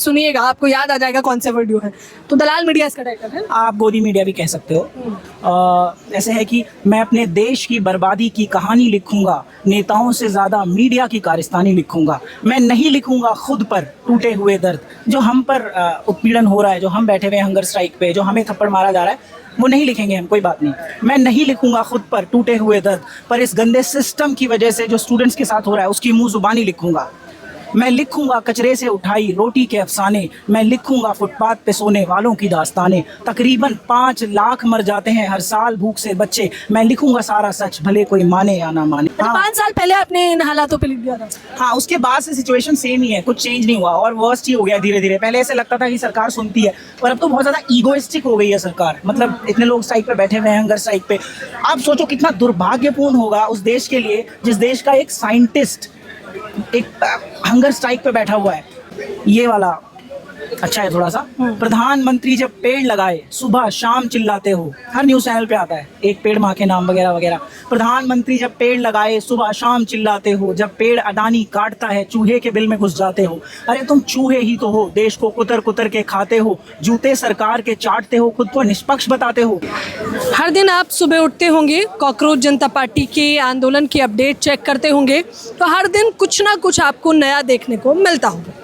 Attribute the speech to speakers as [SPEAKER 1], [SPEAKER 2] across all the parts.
[SPEAKER 1] सुनिएगा आपको याद आ जाएगा कौन सा वीडियो है। तो दलाल मीडिया इसका टाइटल है।
[SPEAKER 2] आप गोदी मीडिया भी कह सकते हो। ऐसे है कि मैं अपने देश की बर्बादी की कहानी लिखूंगा, नेताओं से ज़्यादा मीडिया की कारस्तानी लिखूंगा। मैं नहीं लिखूंगा खुद पर टूटे हुए दर्द, जो हम पर उत्पीड़न हो रहा है, जो हम बैठे हुए हंगर स्ट्राइक पे, जो हमें थप्पड़ मारा जा रहा है, वो नहीं लिखेंगे हम, कोई बात नहीं। मैं नहीं लिखूंगा खुद पर टूटे हुए दर्द, पर इस गंदे सिस्टम की वजह से जो स्टूडेंट्स के साथ हो रहा है उसकी मुँह ज़ुबानी लिखूंगा। मैं लिखूंगा कचरे से उठाई रोटी के अफसाने, मैं लिखूंगा फुटपाथ पे सोने वालों की दास्तानें। तकरीबन 5 लाख मर जाते हैं हर साल भूख से बच्चे, मैं लिखूंगा सारा सच, भले कोई माने या ना माने।
[SPEAKER 1] अच्छा, 5 साल पहले आपने इन हालातों पे लिख दिया था।
[SPEAKER 2] हाँ, उसके बाद से सिचुएशन सेम ही है, कुछ चेंज नहीं हुआ और वर्स्ट ही हो गया धीरे धीरे। पहले ऐसे लगता था कि सरकार सुनती है, पर अब तो बहुत ज़्यादा ईगोइस्टिक हो गई है सरकार। मतलब इतने लोग स्ट्राइक पे बैठे हुए हैं, हंगर स्ट्राइक पे। आप सोचो कितना दुर्भाग्यपूर्ण होगा उस देश के लिए जिस देश का एक साइंटिस्ट एक हंगर स्ट्राइक पे बैठा हुआ है। ये वाला अच्छा है थोड़ा सा। प्रधानमंत्री जब पेड़ लगाए सुबह शाम चिल्लाते हो, हर न्यूज़ चैनल पे आता है, एक पेड़ माँ के नाम वगैरह वगैरह। प्रधानमंत्री जब पेड़ लगाए सुबह शाम चिल्लाते हो, जब पेड़ अडानी काटता है चूहे के बिल में घुस जाते हो। अरे तुम चूहे ही तो हो, देश को कुतर कुतर के खाते हो, जूते सरकार के चाटते हो, खुद को निष्पक्ष बताते हो।
[SPEAKER 1] हर दिन आप सुबह उठते होंगे, कॉकरोच जनता पार्टी के आंदोलन की अपडेट चेक करते होंगे, तो हर दिन कुछ ना कुछ आपको नया देखने को मिलता होगा।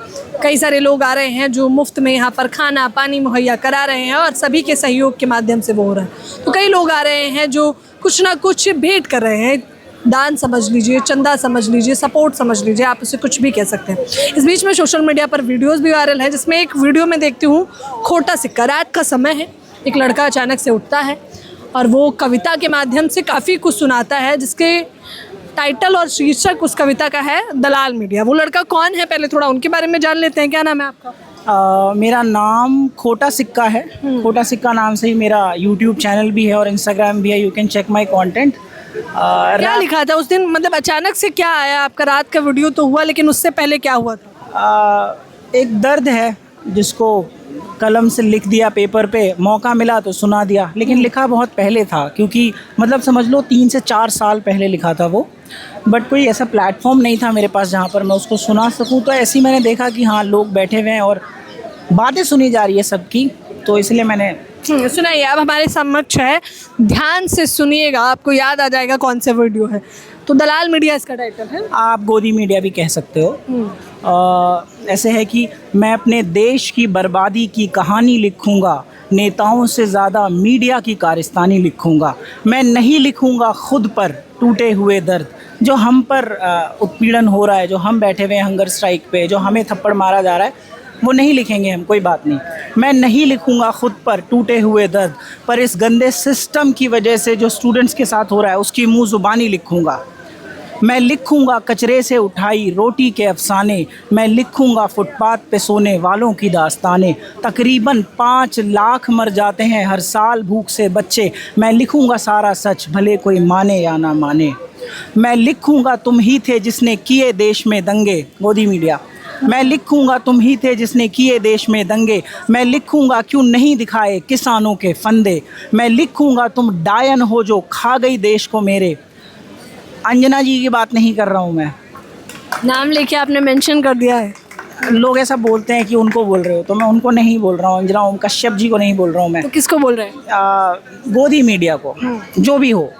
[SPEAKER 1] कई सारे लोग आ रहे हैं जो मुफ्त में यहाँ पर खाना पानी मुहैया करा रहे हैं और सभी के सहयोग के माध्यम से वो हो रहा है। तो कई लोग आ रहे हैं जो कुछ ना कुछ भेंट कर रहे हैं, दान समझ लीजिए, चंदा समझ लीजिए, सपोर्ट समझ लीजिए, आप उसे कुछ भी कह सकते हैं। इस बीच में सोशल मीडिया पर वीडियोज़ भी वायरल हैं, जिसमें एक वीडियो में देखती हूँ खोटा सिक्का। रात का समय है, एक लड़का अचानक से उठता है और वो कविता के माध्यम से काफ़ी कुछ सुनाता है, जिसके टाइटल और शीर्षक उस कविता का है दलाल मीडिया। वो लड़का कौन है, पहले थोड़ा उनके बारे में जान लेते हैं। क्या नाम है आपका?
[SPEAKER 2] मेरा नाम खोटा सिक्का है। खोटा सिक्का नाम से ही मेरा यूट्यूब चैनल भी है और इंस्टाग्राम भी है। You can check my content.
[SPEAKER 1] क्या लिखा था उस दिन, मतलब अचानक से क्या आया आपका? रात का वीडियो तो हुआ, लेकिन उससे पहले क्या हुआ था?
[SPEAKER 2] एक दर्द है जिसको कलम से लिख दिया पेपर पे, मौका मिला तो सुना दिया। लेकिन लिखा बहुत पहले था, क्योंकि मतलब समझ लो 3 से 4 साल पहले लिखा था वो। बट कोई ऐसा प्लेटफॉर्म नहीं था मेरे पास जहाँ पर मैं उसको सुना सकूँ। तो ऐसे ही मैंने देखा कि हाँ, लोग बैठे हुए हैं और बातें सुनी जा रही है सबकी, तो इसलिए मैंने
[SPEAKER 1] सुनाइए। अब हमारे समक्ष है, ध्यान से सुनिएगा, आपको याद आ जाएगा कौन सा वीडियो है। तो दलाल मीडिया इसका टाइटल है।
[SPEAKER 2] आप गोदी मीडिया भी कह सकते हो। ऐसे है कि मैं अपने देश की बर्बादी की कहानी लिखूंगा, नेताओं से ज़्यादा मीडिया की कारस्तानी लिखूंगा। मैं नहीं लिखूंगा खुद पर टूटे हुए दर्द, जो हम पर उत्पीड़न हो रहा है, जो हम बैठे हुए हंगर स्ट्राइक पे, जो हमें थप्पड़ मारा जा रहा है, वो नहीं लिखेंगे हम, कोई बात नहीं। मैं नहीं लिखूंगा खुद पर टूटे हुए दर्द, पर इस गंदे सिस्टम की वजह से जो स्टूडेंट्स के साथ हो रहा है उसकी मुँह ज़ुबानी लिखूंगा। मैं लिखूंगा कचरे से उठाई रोटी के अफसाने, मैं लिखूंगा फुटपाथ पे सोने वालों की दास्तानें। तकरीबन 5 लाख मर जाते हैं हर साल भूख से बच्चे, मैं लिखूंगा सारा सच, भले कोई माने या ना माने। मैं लिखूंगा तुम ही थे जिसने किए देश में दंगे। गोदी मीडिया। मैं लिखूंगा तुम ही थे जिसने किए देश में दंगे, मैं लिखूंगा क्यों नहीं दिखाए किसानों के फंदे। मैं लिखूंगा तुम डायन हो जो खा गई देश को मेरे। अंजना जी की बात नहीं कर रहा हूँ मैं,
[SPEAKER 1] नाम लेके आपने मेंशन कर दिया है।
[SPEAKER 2] लोग ऐसा बोलते हैं कि उनको बोल रहे हो, तो मैं उनको नहीं बोल रहा हूँ। अंजना ओम कश्यप जी को नहीं बोल रहा हूँ मैं।
[SPEAKER 1] तो किसको बोल रहे हैं?
[SPEAKER 2] गोदी मीडिया को, जो भी हो।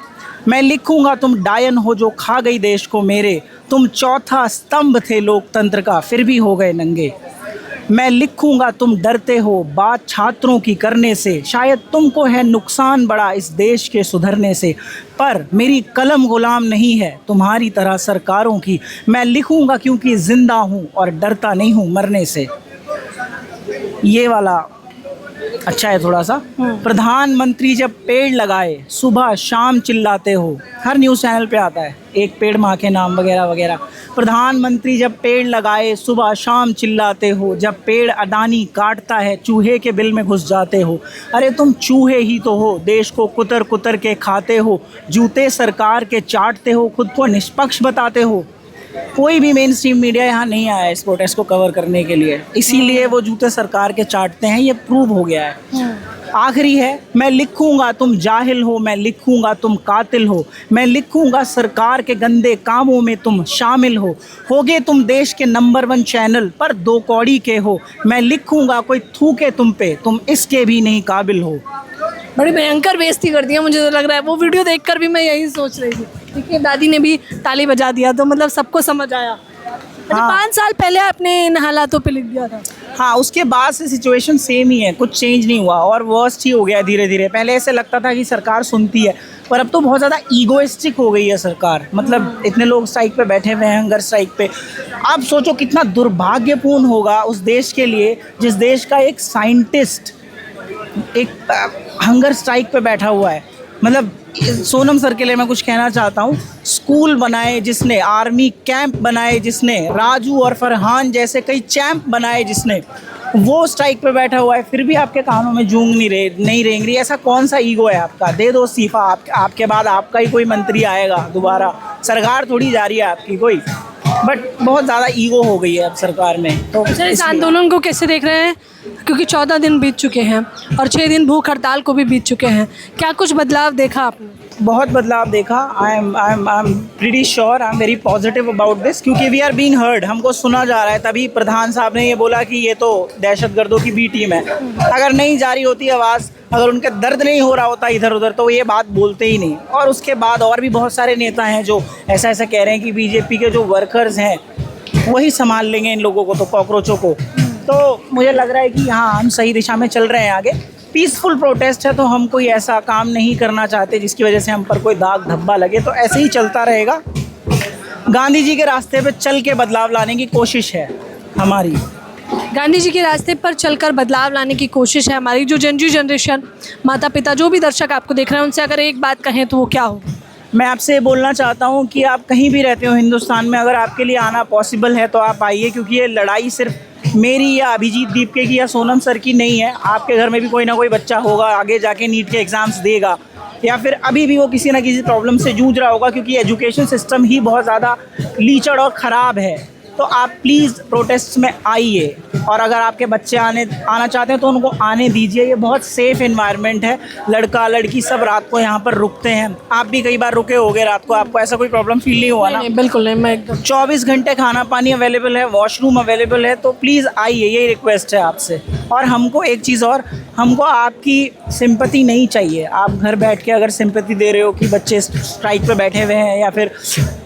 [SPEAKER 2] मैं लिखूंगा तुम डायन हो जो खा गई देश को मेरे, तुम चौथा स्तंभ थे लोकतंत्र का फिर भी हो गए नंगे। मैं लिखूंगा तुम डरते हो बात छात्रों की करने से, शायद तुमको है नुकसान बड़ा इस देश के सुधरने से, पर मेरी कलम गुलाम नहीं है तुम्हारी तरह सरकारों की। मैं लिखूंगा क्योंकि जिंदा हूँ और डरता नहीं हूँ मरने से। ये वाला अच्छा है थोड़ा सा। प्रधानमंत्री जब पेड़ लगाए सुबह शाम चिल्लाते हो, हर न्यूज़ चैनल पे आता है, एक पेड़ माँ के नाम वगैरह वगैरह। प्रधानमंत्री जब पेड़ लगाए सुबह शाम चिल्लाते हो, जब पेड़ अडानी काटता है चूहे के बिल में घुस जाते हो। अरे तुम चूहे ही तो हो, देश को कुतर कुतर के खाते हो, जूते सरकार के चाटते हो, खुद को निष्पक्ष बताते हो। कोई भी मेन स्ट्रीम मीडिया यहाँ नहीं आया इस प्रोटेस्ट को कवर करने के लिए, इसीलिए वो जूते सरकार के चाटते हैं, ये प्रूव हो गया है। आखिरी है, मैं लिखूंगा तुम जाहिल हो, मैं लिखूंगा तुम कातिल हो, मैं लिखूंगा सरकार के गंदे कामों में तुम शामिल होगे तुम देश के नंबर 1 चैनल पर 2 कौड़ी के हो, मैं लिखूंगा कोई थूके तुम पे, तुम इसके भी नहीं काबिल हो।
[SPEAKER 1] बड़ी भयंकर बेइज्जती कर दिया, मुझे तो लग रहा है। वो वीडियो देखकर भी मैं यही सोच रही थी। देखिए दादी ने भी ताली बजा दिया, तो मतलब सबको समझ आया। अच्छा, 5 साल पहले आपने इन हालातों पे लिख दिया था।
[SPEAKER 2] हाँ, उसके बाद से सिचुएशन सेम ही है, कुछ चेंज नहीं हुआ और वर्स्ट ही हो गया धीरे धीरे। पहले ऐसे लगता था कि सरकार सुनती है, पर अब तो बहुत ज़्यादा ईगोइस्टिक हो गई है सरकार। मतलब इतने लोग स्ट्राइक पे बैठे हुए हैं, हंगर स्ट्राइक पे। आप सोचो कितना दुर्भाग्यपूर्ण होगा उस देश के लिए जिस देश का एक साइंटिस्ट एक हंगर स्ट्राइक पे बैठा हुआ है। मतलब सोनम सर के लिए मैं कुछ कहना चाहता हूँ, स्कूल बनाए जिसने, आर्मी कैंप बनाए जिसने, राजू और फरहान जैसे कई चैंप बनाए जिसने, वो स्ट्राइक पे बैठा हुआ है, फिर भी आपके कानों में जूंग नहीं रेंग रही। ऐसा कौन सा ईगो है आपका? दे दो इस्तीफा, आपके बाद आपका ही कोई मंत्री आएगा दोबारा, सरकार थोड़ी जा रही है आपकी कोई। बट बहुत ज़्यादा ईगो हो गई है अब सरकार में। तो
[SPEAKER 1] अच्छा, इस आंदोलन को कैसे देख रहे हैं? क्योंकि 14 दिन बीत चुके हैं और 6 दिन भूख हड़ताल को भी बीत चुके हैं, क्या कुछ बदलाव देखा आपने?
[SPEAKER 2] बहुत बदलाव देखा। I am pretty sure, I am very positive about this, क्योंकि वी आर बीइंग हर्ड, हमको सुना जा रहा है। तभी प्रधान साहब ने ये बोला कि ये तो दहशतगर्दों की बी टीम है। अगर नहीं जारी होती आवाज़, अगर उनके दर्द नहीं हो रहा होता इधर उधर, तो ये बात बोलते ही नहीं। और उसके बाद और भी बहुत सारे नेता हैं जो ऐसा कह रहे हैं कि बीजेपी के जो वर्कर्स हैं वही संभाल लेंगे इन लोगों को, तो कॉकरोचों को। तो मुझे लग रहा है कि हाँ, हम सही दिशा में चल रहे हैं आगे। पीसफुल प्रोटेस्ट है, तो हम कोई ऐसा काम नहीं करना चाहते जिसकी वजह से हम पर कोई दाग धब्बा लगे। तो ऐसे ही चलता रहेगा। गांधी जी के रास्ते पे चल के बदलाव लाने की कोशिश है हमारी।
[SPEAKER 1] गांधी जी के रास्ते पर चलकर बदलाव लाने की कोशिश है हमारी। जो जनरेशन, माता पिता, जो भी दर्शक आपको देख रहे हैं, उनसे अगर एक बात कहें तो वो क्या हो?
[SPEAKER 2] मैं आपसे ये बोलना चाहता हूँ कि आप कहीं भी रहते हो हिंदुस्तान में, अगर आपके लिए आना पॉसिबल है तो आप आइए, क्योंकि ये लड़ाई सिर्फ मेरी या अभिजीत दीपके की या सोनम सर की नहीं है। आपके घर में भी कोई ना कोई बच्चा होगा, आगे जाके नीट के एग्ज़ाम्स देगा, या फिर अभी भी वो किसी ना किसी प्रॉब्लम से जूझ रहा होगा, क्योंकि एजुकेशन सिस्टम ही बहुत ज़्यादा लीचड़ और ख़राब है। तो आप प्लीज़ प्रोटेस्ट में आइए, और अगर आपके बच्चे आना चाहते हैं तो उनको आने दीजिए। ये बहुत सेफ़ एनवायरनमेंट है, लड़का लड़की सब रात को यहाँ पर रुकते हैं। आप भी कई बार रुके होगे रात को, आपको ऐसा कोई प्रॉब्लम फील नहीं हुआ ना?
[SPEAKER 1] नहीं, बिल्कुल नहीं। मैं एकदम
[SPEAKER 2] 24 घंटे खाना पानी अवेलेबल है, वॉशरूम अवेलेबल है। तो प्लीज़ आइए, यही रिक्वेस्ट है आपसे। और हमको एक चीज़ और, हमको आपकी सिंपैथी नहीं चाहिए। आप घर बैठ के अगर सिंपैथी दे रहे हो कि बच्चे स्ट्राइक पे बैठे हुए हैं या फिर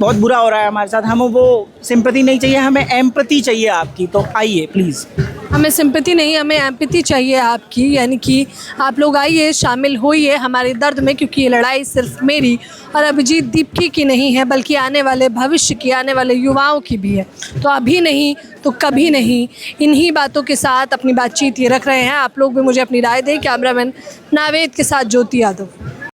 [SPEAKER 2] बहुत बुरा हो रहा है हमारे साथ, हमें वो सिंपैथी नहीं चाहिए, हमें एम्पैथी चाहिए आपकी। तो आइए प्लीज़।
[SPEAKER 1] हमें सिंपैथी नहीं, हमें एम्पैथी चाहिए आपकी। यानी कि आप लोग आइए, शामिल होइए हमारे दर्द में, क्योंकि ये लड़ाई सिर्फ मेरी और अभिजीत दीपकी की नहीं है, बल्कि आने वाले भविष्य की, आने वाले युवाओं की भी है। तो अभी नहीं तो कभी नहीं। इन्हीं बातों के साथ अपनी बातचीत ये रख रहे हैं। आप लोग भी मुझे अपनी राय दें। कैमरामैन नावेद के साथ ज्योति यादव।